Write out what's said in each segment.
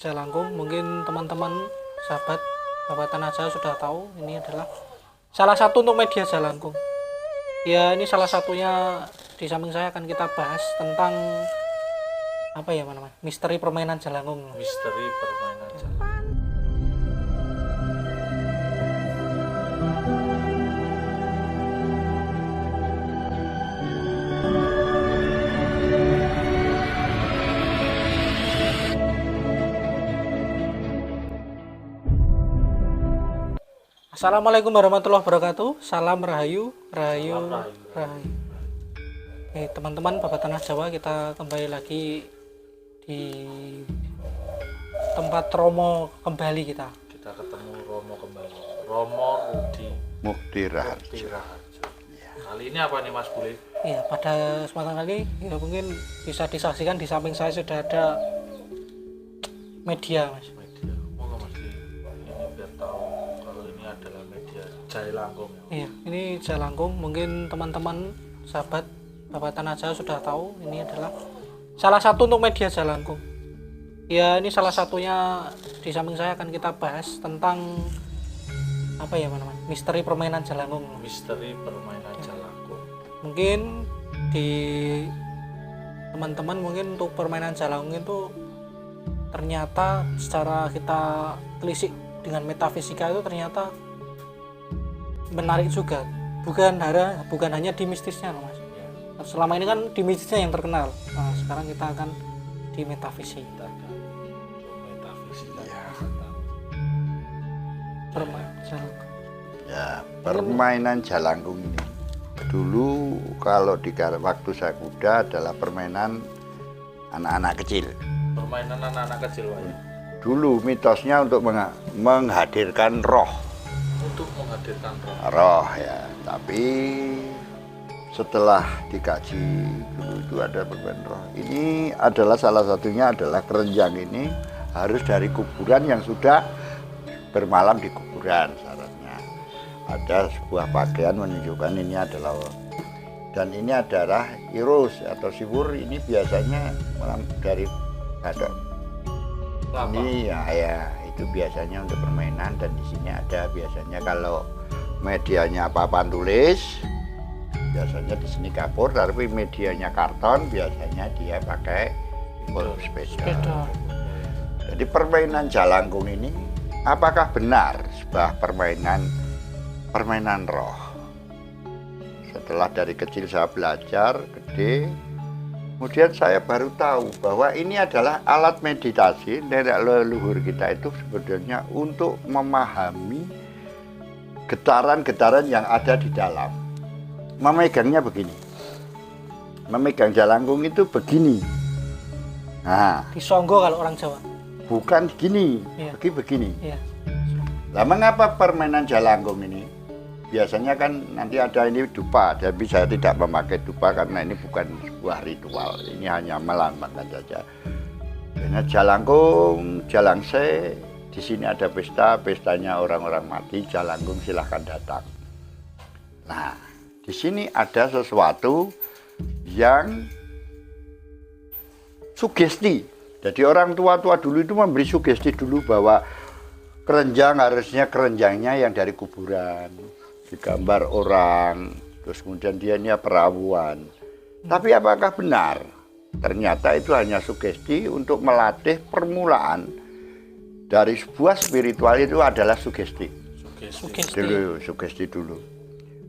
Jalangkung. Mungkin teman-teman sahabat Bapak Tanah Jawa sudah tahu ini adalah salah satu untuk media Jalangkung. Ya, ini salah satunya. Di samping saya akan kita bahas tentang apa ya namanya, misteri permainan Jalangkung. Misteri permainan Jalangkung. Assalamualaikum warahmatullahi wabarakatuh. Salam Rahayu, Rahayu, Rahayu. Teman-teman Bapak Tanah Jawa, kita kembali lagi di tempat Romo kembali kita. Kita ketemu Romo kembali. Romo Rudi Mukti Raharjo. Kali ini apa nih Mas Bule? Iya, pada kesempatan kali ya mungkin bisa disaksikan di samping saya sudah ada media, Mas. Media. Moga Mas ini biar tahu kalau ini adalah media Jalangkung. Iya, ini Jalangkung. Mungkin teman-teman sahabat Bapak Tanah Jawa sudah tahu ini adalah salah satu untuk media Jalangkung. Ya, ini salah satunya. Di samping saya akan kita bahas tentang apa ya namanya, misteri permainan Jalangkung. Misteri permainan Jalangkung. Mungkin di teman-teman mungkin untuk permainan Jalangkung itu ternyata secara kita telisik dengan metafisika itu ternyata menarik juga. Bukan hanya di mistisnya, Mas. Selama ini kan di mistisnya yang terkenal. Nah, sekarang kita akan di metafisika. Metafisika. Permainan Jalangkung. Ya, permainan Jalangkung ini dulu kalau di waktu saya muda adalah permainan anak-anak kecil. Permainan anak-anak kecil, Pak. Dulu mitosnya untuk menghadirkan roh. Untuk menghadirkan roh. Roh ya, tapi setelah dikaji dulu itu ada permainan roh. Ini adalah salah satunya adalah kerenjang ini harus dari kuburan yang sudah bermalam di kuburan syaratnya. Ada sebuah pakaian menunjukkan ini adalah, dan ini adalah irus atau siwur, ini biasanya malam dari badak. Ini ya itu biasanya untuk permainan, dan di sini ada biasanya kalau medianya papan tulis, biasanya di sini kapur, tapi medianya karton, biasanya dia pakai sepeda. Jadi permainan Jalangkung ini apakah benar sebuah permainan roh? Setelah dari kecil saya belajar, gede, kemudian saya baru tahu bahwa ini adalah alat meditasi nenek leluhur kita itu sebenarnya untuk memahami getaran-getaran yang ada di dalam. Memegangnya begini, memegang Jalangkung itu begini. Nah, Disonggo kalau orang Jawa. bukan gini, Iya. begini. Iya. Lah mengapa permainan Jalangkung ini? Biasanya kan nanti ada ini dupa, tapi saya tidak memakai dupa karena ini bukan sebuah ritual. Ini hanya melambangkan saja. Karena Jalangkung, Jalangse, di sini ada pesta, pestanya orang-orang mati, Jalangkung silahkan datang. Nah, di sini ada sesuatu yang sugesti. Jadi orang tua-tua dulu itu memberi sugesti dulu bahwa kerenjang harusnya kerenjangnya yang dari kuburan, digambar orang, terus kemudian dia ini perawan. Tapi apakah benar? Ternyata itu hanya sugesti untuk melatih permulaan dari sebuah spiritual, itu adalah sugesti. Sugesti dulu.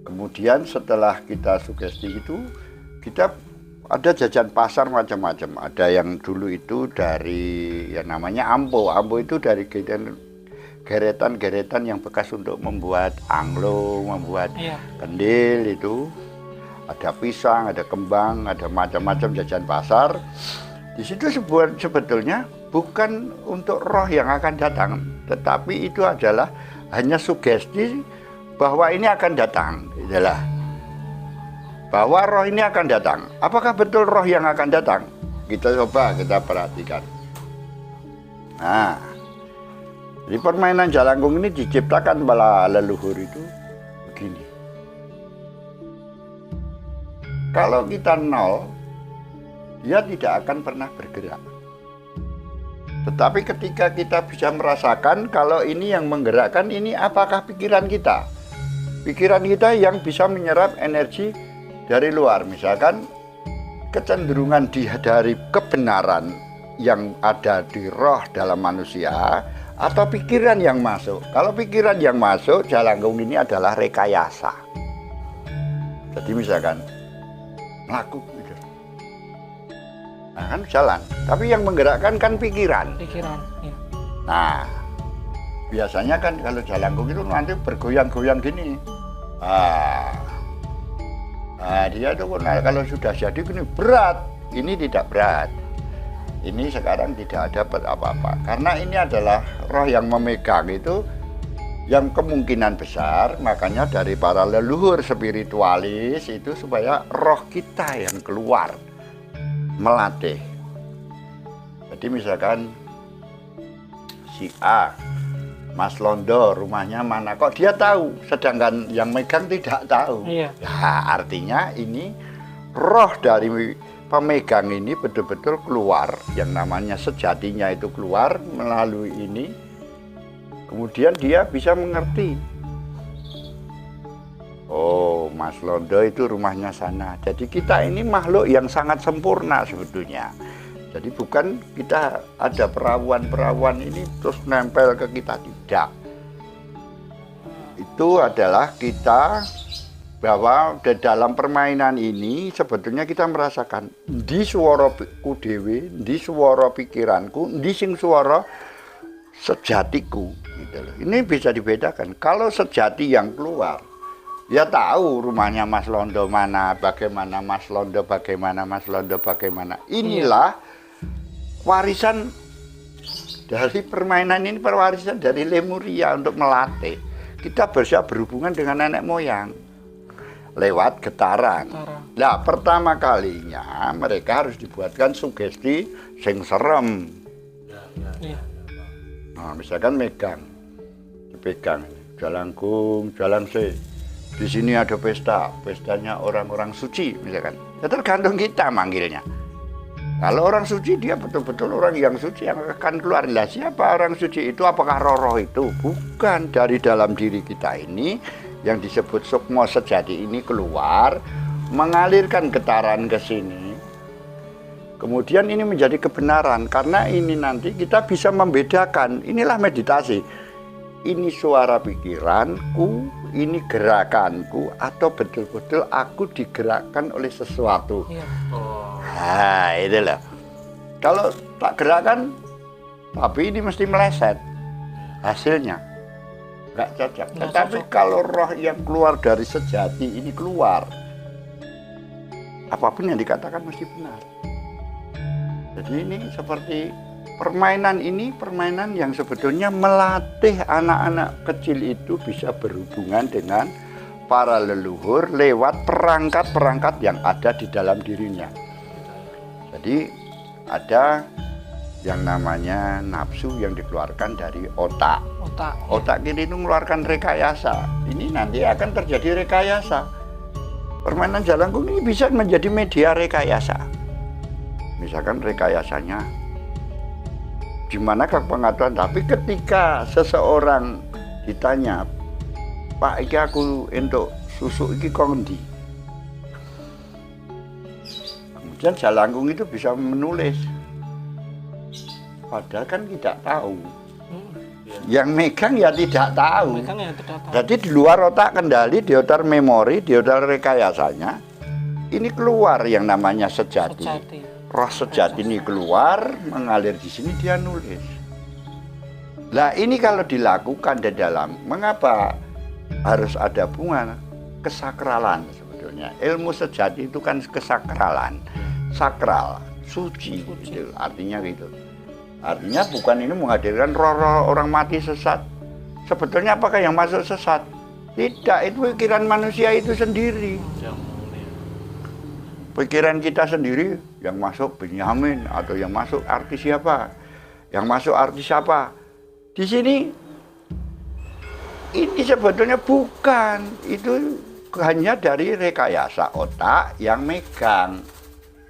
Kemudian setelah kita sugesti itu, kita ada jajan pasar macam-macam. Ada yang dulu itu dari yang namanya ampo. Ampo itu dari geretan-geretan yang bekas untuk membuat anglo, membuat kendil itu. Ada pisang, ada kembang, ada macam-macam jajan pasar. Di situ sebetulnya bukan untuk roh yang akan datang, tetapi itu adalah hanya sugesti bahwa ini akan datang. Itulah. Bahwa roh ini akan datang. Apakah betul roh yang akan datang? Kita perhatikan. Nah, jadi permainan Jalangkung ini diciptakan oleh leluhur itu begini. Kalau kita nol, dia tidak akan pernah bergerak. Tetapi ketika kita bisa merasakan kalau ini yang menggerakkan, ini apakah pikiran kita? Pikiran kita yang bisa menyerap energi dari luar. Misalkan kecenderungan dari kebenaran yang ada di roh dalam manusia, atau pikiran yang masuk. Kalau pikiran yang masuk, Jalangkung ini adalah rekayasa. Jadi misalkan melakukan gitu. Nah kan jalan, tapi yang menggerakkan kan pikiran. Pikiran, ya. Nah, biasanya kan kalau Jalangkung itu nanti bergoyang-goyang gini. Dia tuh kalau sudah jadi gini berat, ini tidak berat. Ini sekarang tidak ada apa-apa. Karena ini adalah roh yang memegang itu, yang kemungkinan besar, makanya dari para leluhur spiritualis itu supaya roh kita yang keluar melatih. Jadi misalkan si A, Mas Londo rumahnya mana, kok dia tahu, sedangkan yang megang tidak tahu. Iya. Ya, artinya ini roh dari pemegang ini betul-betul keluar, yang namanya sejatinya itu keluar melalui ini. Kemudian dia bisa mengerti, oh Mas Londo itu rumahnya sana. Jadi kita ini makhluk yang sangat sempurna sebetulnya. Jadi bukan kita ada perawan-perawan ini terus nempel ke kita, tidak. Itu adalah kita bahwa di dalam permainan ini sebetulnya kita merasakan di swara ku dhewe, di swara pikiranku, di sing swara sejatiku gitu loh. Ini bisa dibedakan. Kalau sejati yang keluar, ya tahu rumahnya Mas Londo mana, bagaimana Mas Londo, bagaimana Mas Londo, bagaimana. Inilah warisan dari permainan ini, perwarisan dari Lemuria untuk melatih. Kita bisa berhubungan dengan nenek moyang lewat getaran. Nah, pertama kalinya mereka harus dibuatkan sugesti sing serem. Iya. Nah, misalkan megang, dipegang, Jalangkung, Jalangse. Di sini ada pesta, pestanya orang-orang suci, misalkan. Ya tergantung kita manggilnya. Kalau orang suci, dia betul-betul orang yang suci yang akan keluar. Lah, siapa orang suci itu? Apakah roh-roh itu? Bukan, dari dalam diri kita ini yang disebut sukma sejati ini keluar, mengalirkan getaran ke sini. Kemudian ini menjadi kebenaran, karena ini nanti kita bisa membedakan. Inilah meditasi. Ini suara pikiranku, ini gerakanku, atau betul-betul aku digerakkan oleh sesuatu. Iya. Nah, itulah. Kalau tak gerakan, tapi ini mesti meleset hasilnya. Nggak cocok. Tetapi kalau roh yang keluar dari sejati ini keluar, apapun yang dikatakan mesti benar. Jadi ini seperti permainan ini, permainan yang sebetulnya melatih anak-anak kecil itu bisa berhubungan dengan para leluhur lewat perangkat-perangkat yang ada di dalam dirinya. Jadi ada yang namanya nafsu yang dikeluarkan dari otak. Otak kiri itu mengeluarkan rekayasa. Ini nanti akan terjadi rekayasa. Permainan Jalangkung ini bisa menjadi media rekayasa. Misalkan rekayasanya di manakah pengetahuan, tapi ketika seseorang ditanya, Pak, iki aku entuk susu iki kok ngendi? Kemudian Jalangkung itu bisa menulis. Padahal kan tidak tahu. Yang megang ya tidak tahu. Jadi di luar otak kendali, di otak memori, di otak rekayasanya, ini keluar yang namanya sejati. Roh sejati ini keluar, mengalir di sini, dia nulis. Nah ini kalau dilakukan di dalam, mengapa harus ada bunga kesakralan sebetulnya? Ilmu sejati itu kan kesakralan, sakral, suci. Gitu, artinya gitu. Artinya bukan ini menghadirkan roh-roh orang mati sesat. Sebetulnya apakah yang masuk sesat? Tidak, itu pikiran manusia itu sendiri. Pikiran kita sendiri yang masuk Benyamin atau yang masuk artis siapa? Yang masuk artis siapa? Di sini ini sebetulnya bukan, itu hanya dari rekayasa otak yang megang.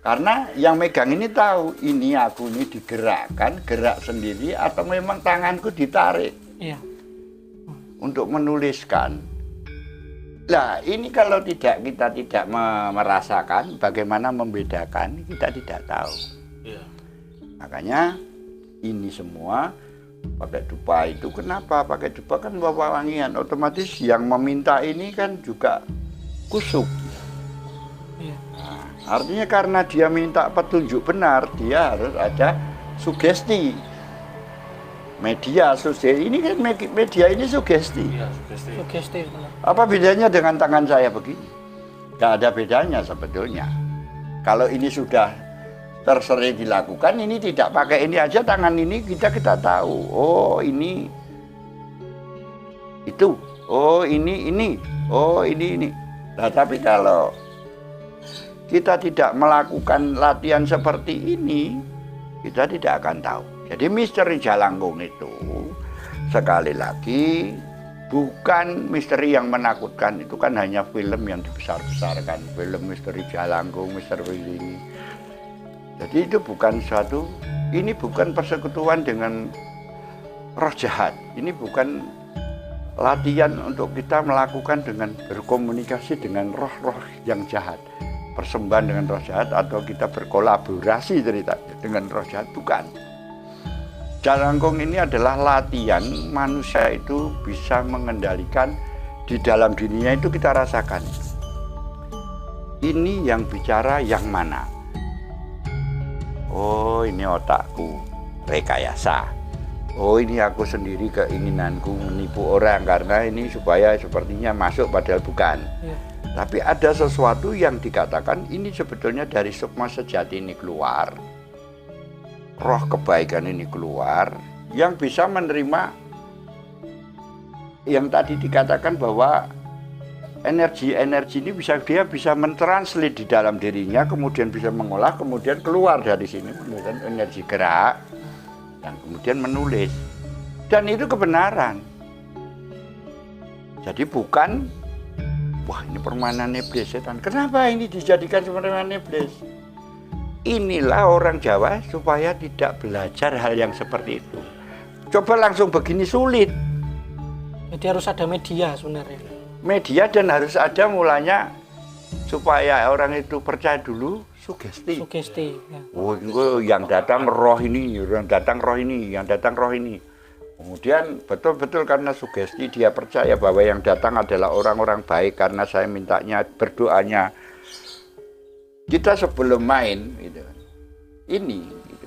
Karena yang megang ini tahu, ini aku ini digerakkan, gerak sendiri atau memang tanganku ditarik Iya. untuk menuliskan. Nah, ini kalau kita tidak merasakan bagaimana membedakan, kita tidak tahu. Iya. Makanya ini semua pakai dupa itu. Kenapa pakai dupa? Kan bawa wangian, otomatis yang meminta ini kan juga kusuk. Iya. Nah, artinya karena dia minta petunjuk benar, dia harus ada sugesti. Media sugesti ini kan media ini sugesti. Iya, sugesti. Sugesti benar. Apa bedanya dengan tangan saya begini? Tidak ada bedanya sebetulnya. Kalau ini sudah tersering dilakukan, ini tidak pakai ini aja, tangan ini kita tahu. Oh ini itu. Oh ini. Oh ini. Nah tapi kalau kita tidak melakukan latihan seperti ini, kita tidak akan tahu. Jadi misteri Jalangkung itu sekali lagi bukan misteri yang menakutkan. Itu kan hanya film yang dibesar-besarkan, film misteri Jalangkung, misteri ini. Jadi itu bukan suatu, ini bukan persekutuan dengan roh jahat. Ini bukan latihan untuk kita melakukan dengan berkomunikasi dengan roh-roh yang jahat. Persembahan dengan roh jahat atau kita berkolaborasi dengan roh jahat, bukan. Jalangkung ini adalah latihan manusia itu bisa mengendalikan di dalam dirinya, itu kita rasakan. Ini yang bicara yang mana? Oh ini otakku, rekayasa. Oh ini aku sendiri keinginanku menipu orang karena ini supaya sepertinya masuk padahal bukan. Iya. Tapi ada sesuatu yang dikatakan ini sebetulnya dari sukma sejati ini keluar. Roh kebaikan ini keluar yang bisa menerima yang tadi dikatakan bahwa energi-energi ini dia bisa mentranslate di dalam dirinya, kemudian bisa mengolah, kemudian keluar dari sini menjadi energi gerak dan kemudian menulis. Dan itu kebenaran. Jadi bukan wah ini permainan iblis setan. Kenapa ini dijadikan permainan iblis? Inilah orang Jawa supaya tidak belajar hal yang seperti itu. Coba langsung begini sulit. Jadi harus ada media sebenarnya. Media dan harus ada mulanya supaya orang itu percaya dulu sugesti. Sugesti. Ya. Oh, yang datang roh ini, yang datang roh ini, yang datang roh ini. Kemudian betul-betul karena sugesti dia percaya bahwa yang datang adalah orang-orang baik karena saya mintanya berdoanya. Kita sebelum main gitu. Ini gitu.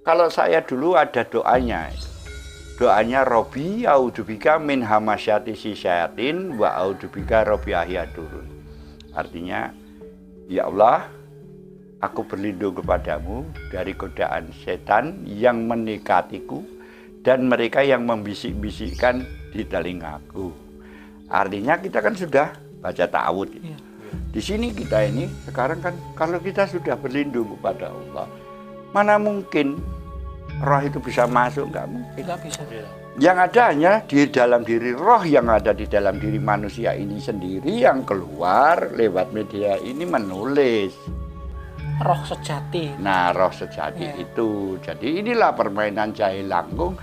Kalau saya dulu ada doanya. Doanya Robi a'udzubika min hamasyati syayatin wa a'udzubika Robi ahyadurun. Artinya, ya Allah, aku berlindung kepadamu dari godaan setan yang mendekatiku dan mereka yang membisik-bisikkan di telingaku. Artinya kita kan sudah baca ta'awudz. Iya. Di sini kita ini sekarang kan kalau kita sudah berlindung kepada Allah, mana mungkin roh itu bisa masuk? Nggak mungkin. Nggak bisa. Yang ada hanya di dalam diri roh yang ada di dalam diri manusia ini sendiri yang keluar lewat media ini menulis. Roh sejati. Nah, roh sejati itu. Jadi inilah permainan Jalangkung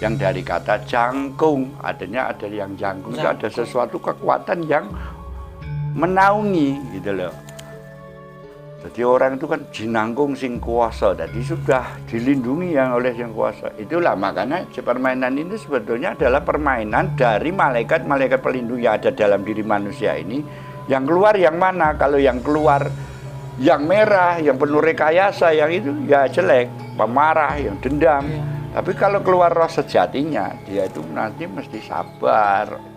yang dari kata jangkung. Adanya ada yang jangkung, itu ada sesuatu kekuatan yang menaungi gitu loh. Jadi orang itu kan jinangkung sing kuasa, jadi sudah dilindungi yang oleh yang kuasa. Itulah makanya permainan ini sebetulnya adalah permainan dari malaikat-malaikat pelindung yang ada dalam diri manusia ini. Yang keluar yang mana? Kalau yang keluar yang merah, yang penuh rekayasa, yang itu ya jelek, pemarah, yang dendam. Tapi kalau keluar roh sejatinya, dia itu nanti mesti sabar.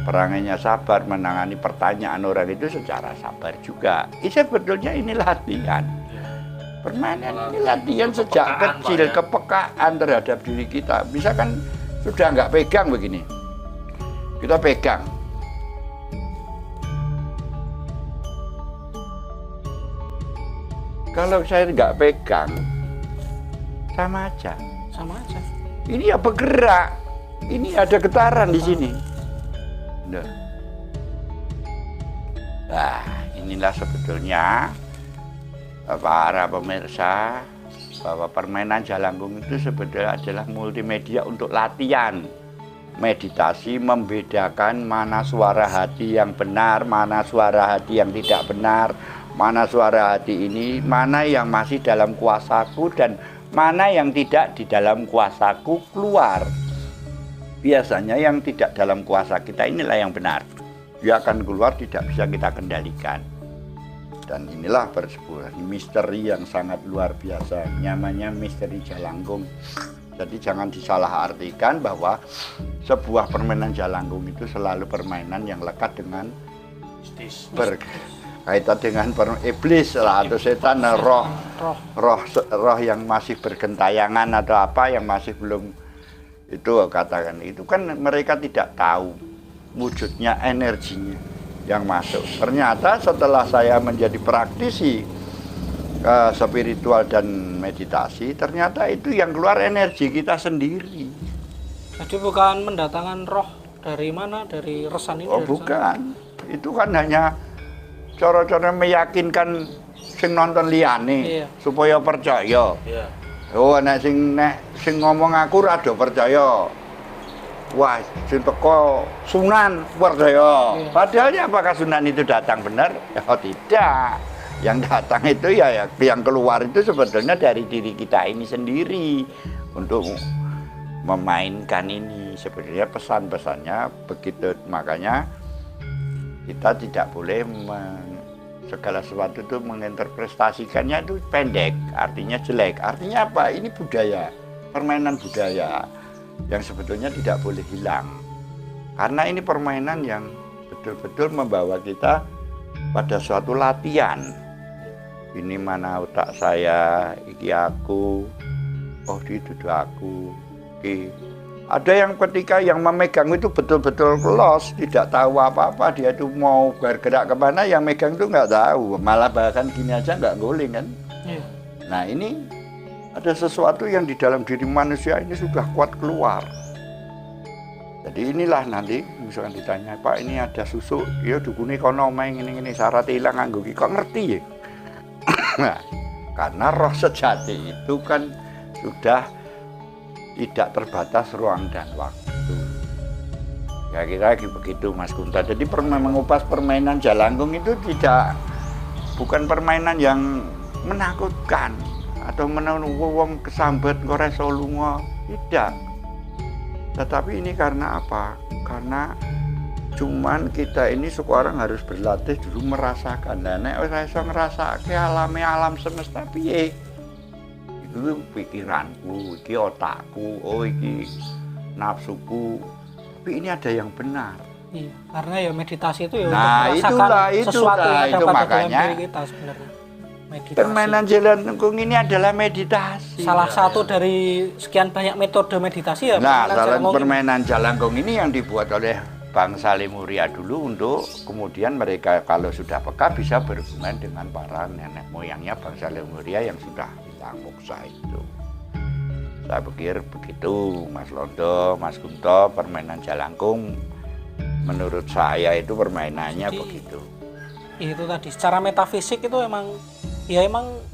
Perangainya sabar, menangani pertanyaan orang itu secara sabar juga. Sebetulnya ini latihan. Permainan ini latihan sejak kecil, kepekaan terhadap diri kita. Misalkan sudah nggak pegang begini, kita pegang. Kalau saya nggak pegang, sama aja. Sama aja. Ini ya bergerak, ini ada getaran di sini. Nah, inilah sebetulnya para pemirsa bahwa permainan Jalangkung itu sebetulnya adalah multimedia untuk latihan meditasi, membedakan mana suara hati yang benar, mana suara hati yang tidak benar, mana suara hati ini, mana yang masih dalam kuasaku dan mana yang tidak di dalam kuasaku keluar. Biasanya yang tidak dalam kuasa kita inilah yang benar. Dia akan keluar, tidak bisa kita kendalikan. Dan inilah sebuah misteri yang sangat luar biasa, namanya misteri Jalangkung. Jadi jangan disalahartikan bahwa sebuah permainan Jalangkung itu selalu permainan yang lekat dengan berkaitan dengan iblis lah, atau setan, roh yang masih bergentayangan atau apa yang masih belum itu katakan. Itu kan mereka tidak tahu wujudnya energinya yang masuk. Ternyata setelah saya menjadi praktisi spiritual dan meditasi, ternyata itu yang keluar energi kita sendiri. Jadi bukan mendatangkan roh dari mana, dari resan ini? Oh bukan, itu kan hanya cara-cara meyakinkan sing nonton liyane supaya percaya. Iya. Oh nek sing ngomong aku rada percaya. Wah, sing teko Sunan percaya. Padahal apakah Sunan itu datang benar? Ya tidak. Yang datang itu ya yang keluar itu sebetulnya dari diri kita ini sendiri untuk memainkan ini. Sebenarnya pesan-pesannya begitu, makanya kita tidak boleh segala sesuatu itu menginterpretasikannya itu pendek, artinya jelek. Artinya apa? Ini budaya, permainan budaya yang sebetulnya tidak boleh hilang. Karena ini permainan yang betul-betul membawa kita pada suatu latihan. Ini mana otak saya, iki aku, oh itu aku, iki. Ada yang ketika yang memegang itu betul-betul los, tidak tahu apa-apa, dia itu mau bergerak kemana, yang megang itu nggak tahu, malah bahkan gini aja nggak guling kan. Nah ini ada sesuatu yang di dalam diri manusia ini sudah kuat keluar. Jadi inilah nanti misalkan ditanya, Pak ini ada susu, ya dukune kono main ini syarat hilang nganggo kok ngerti ya. Nah, karena roh sejati itu kan sudah tidak terbatas ruang dan waktu. Ya kira begitu Mas Kunta. Jadi mengupas permainan Jalangkung itu bukan permainan yang menakutkan atau wong kesambat koreso lunga, tidak. Tetapi ini karena apa? Karena cuman kita ini sekarang harus berlatih dulu merasakan. Nah, nek ora iso ngrasake alam semesta piye? Itu pikiranku, iki otakku, oh iki nafsuku. Tapi ini ada yang benar. Iya, karena ya meditasi itu ya nah, untuk merasakan sesuatu yang itu dapat makanya dalam diri kita sebenarnya. Meditasi. Permainan Jalangkung ini adalah meditasi. Salah satu dari sekian banyak metode meditasi ya. Nah, permainan Jalangkung ini yang dibuat oleh bangsa Lemuria dulu untuk kemudian mereka kalau sudah peka bisa berhubungan dengan para nenek moyangnya bangsa Lemuria yang sudah hilang moksa itu. Saya pikir begitu Mas Londo, Mas Kunto, permainan Jalangkung menurut saya itu permainannya jadi, begitu. Itu tadi secara metafisik itu emang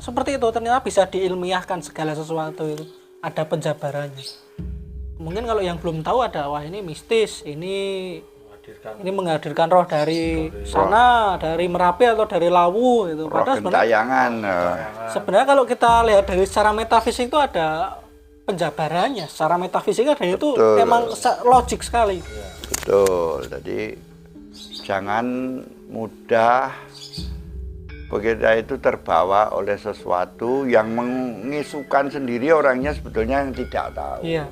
seperti itu, ternyata bisa diilmiahkan segala sesuatu itu ada penjabarannya. Mungkin kalau yang belum tahu ada wah ini mistis, ini menghadirkan roh dari sana, dari Merapi atau dari Lawu gitu. Padahal sebenarnya kalau kita lihat dari secara metafisik itu ada penjabarannya. Secara metafisik ada itu memang logik sekali. Betul. Jadi jangan mudah begitu itu terbawa oleh sesuatu yang mengisukan sendiri orangnya sebetulnya yang tidak tahu. Iya.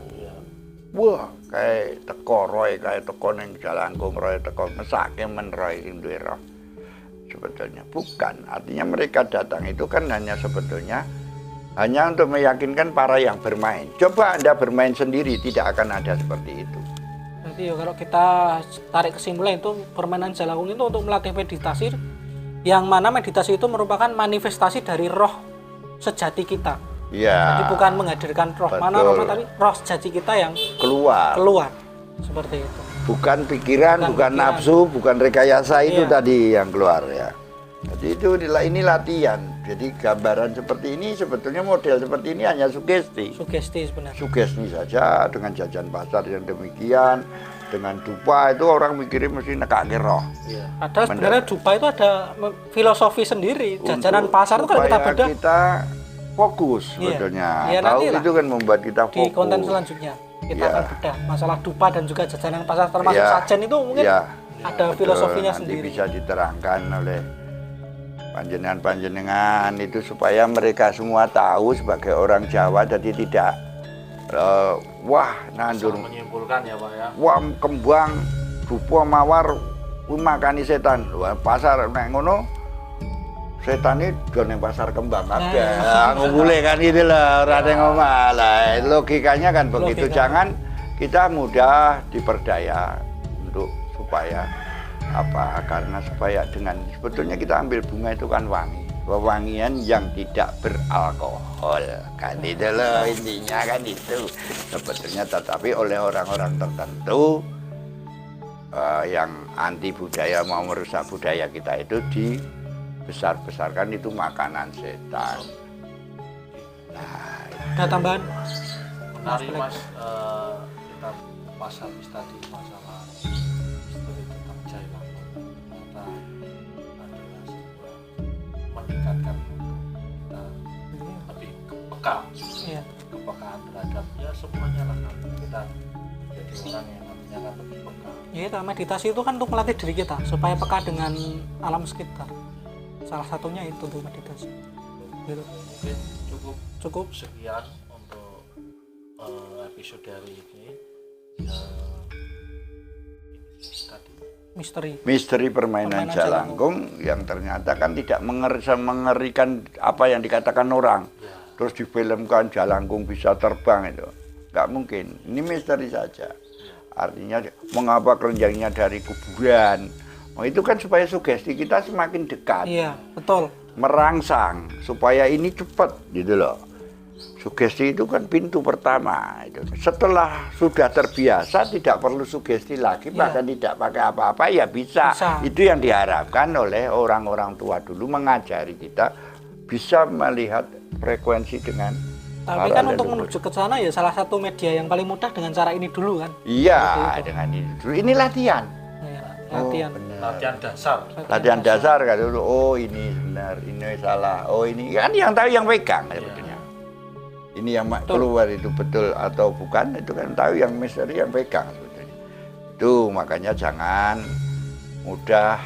Wah, kayak teko roy, kayak teko neng Jalangkung roy, teko mesake menroy sing duwe roh. Sebetulnya bukan. Artinya mereka datang itu kan hanya sebetulnya hanya untuk meyakinkan para yang bermain. Coba Anda bermain sendiri, tidak akan ada seperti itu. Berarti ya kalau kita tarik kesimpulan itu permainan Jalangkung itu untuk melatih meditasi, yang mana meditasi itu merupakan manifestasi dari roh sejati kita. Ya. Jadi bukan menghadirkan roh mana roh tapi roh sejati kita yang keluar seperti itu. Bukan pikiran, bukan nafsu, bukan rekayasa itu tadi yang keluar ya. Jadi itu ini latihan. Jadi gambaran seperti ini, sebetulnya model seperti ini hanya sugesti. Sugesti sebenarnya. Sugesti saja dengan jajan pasar yang demikian, dengan dupa itu orang mikirin mesti nekake roh. Iya. Padahal sebenarnya dupa itu ada filosofi sendiri. Jajanan Untuk pasar itu kalau kita supaya bedah kita fokus Iya. sebetulnya. Iya, Tahu nantilah. itu kan membuat kita di fokus. konten selanjutnya kita Iya. akan bedah masalah dupa dan juga jajanan pasar termasuk Iya. sajen itu mungkin Iya. ada Betul, filosofinya nanti sendiri. bisa diterangkan oleh panjenengan-panjenengan itu supaya mereka semua tahu sebagai orang Jawa jadi tidak wah nandur Bisa menyimpulkan ya Pak ya. wah kembang dupa mawar kuwi makani setan. Wah, pasar nek ngono setan ini jual yang pasar kembang kabeh. Ngumpule kan gitu lah, ora ada ngomong lah. Logikanya kan begitu. Logika. Jangan kita mudah diperdaya untuk supaya apa? Karena supaya dengan sebetulnya kita ambil bunga itu kan wangi. Wewangian yang tidak beralkohol kan itu loh intinya kan itu sebetulnya, tetapi oleh orang-orang tertentu yang anti budaya mau merusak budaya kita itu dibesar-besarkan itu makanan setan. Nah, Ada tambahan? Menarik Mas, kita kupas habis tadi masalah misteri tentang Jai Langkung. Ternyata adalah sebuah meningkatkan kita lebih peka, Iya. kepekaan terhadap ya semuanya lah kan. Kita jadi orang yang nantinya akan lebih peka. Ya itu meditasi itu kan untuk melatih diri kita supaya peka dengan alam sekitar. Salah satunya itu tuh meditasi. Gitu. Mungkin Cukup. sekian untuk episode hari ini. Ya, tadi Misteri. permainan Permainan Jalangkung yang ternyata kan tidak mengerikan apa yang dikatakan orang. ya, Terus difilmkan Jalangkung bisa terbang itu. Nggak mungkin. Ini misteri saja. Artinya mengapa kerenjangnya dari kuburan. Oh, itu kan supaya sugesti kita semakin dekat. Iya, betul. Merangsang supaya ini cepat gitu loh. Sugesti itu kan pintu pertama itu. Setelah sudah terbiasa tidak perlu sugesti lagi, bahkan tidak pakai apa-apa ya bisa. Itu yang diharapkan oleh orang-orang tua dulu mengajari kita bisa melihat frekuensi dengan Tapi kan untuk menuju ke sana ya salah satu media yang paling mudah dengan cara ini dulu kan. iya dengan ini dulu. Ini latihan. Iya, latihan. latihan dasar. Latihan dasar kan dulu. Oh ini benar, ini salah. Oh ini kan yang tahu yang pegang sebetulnya. Ini yang keluar itu betul atau bukan itu kan tahu, yang misteri yang pegang sebetulnya. Itu makanya jangan mudah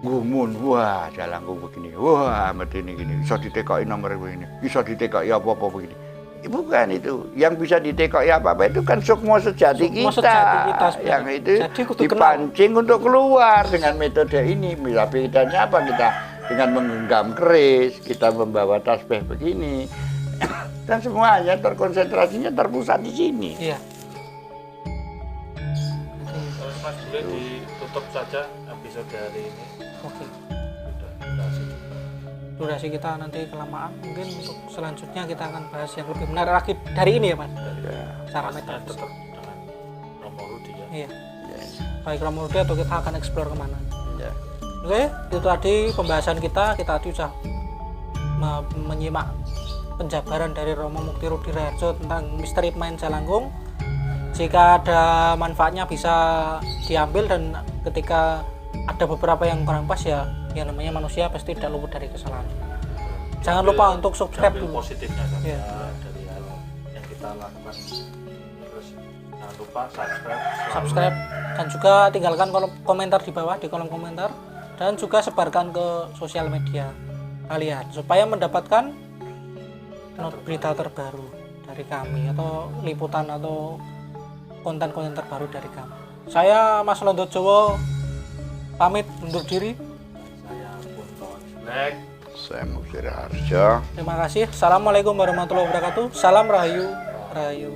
gumun. Wah Jalangkung begini, wah mesti ini gini, bisa ditekoki nomor begini, bisa ditekoki apa-apa begini. Bukan itu, yang bisa ditekoki apa-apa itu kan sukma sejati Sukma kita, sejati kita yang itu Jadi kudu dipancing untuk keluar dengan metode ini. Tapi bedanya apa? Kita dengan menggenggam keris, kita membawa tasbih begini, dan semuanya terkonsentrasinya terpusat di sini. Iya. Mas boleh ditutup saja episode hari ini. Oke. Sudah durasi. Durasi kita nanti kelamaan, mungkin untuk selanjutnya kita akan bahas yang lebih menarik lagi dari ini ya Mas. Ya. Cara Masnya metafisik. tetap dengan Romo Rudi ya. Iya. Ya. Baik Romo Rudi atau kita akan explore kemana. Ya. Oke, itu tadi pembahasan kita tadi sudah menyimak penjabaran dari Romo Mukti Rudi Raharjo tentang misteri pemain Jalangkung. Jika ada manfaatnya bisa diambil, dan ketika ada beberapa yang kurang pas ya yang namanya manusia pasti tidak luput dari kesalahan. Jangan lupa untuk subscribe Ambil dulu. positifnya saja Iya. dari hal yang kita lakukan. Terus jangan lupa subscribe. selalu. Subscribe dan juga tinggalkan komentar di bawah di kolom komentar, dan juga sebarkan ke sosial media kalian supaya mendapatkan berita terbaru dari kami atau liputan atau konten-konten terbaru dari kami. Saya Mas Londo Jowo pamit undur diri. Saya Punto Black. Saya Mukti Raharjo. Terima kasih. Assalamualaikum warahmatullahi wabarakatuh. Salam Rahayu. Rahayu.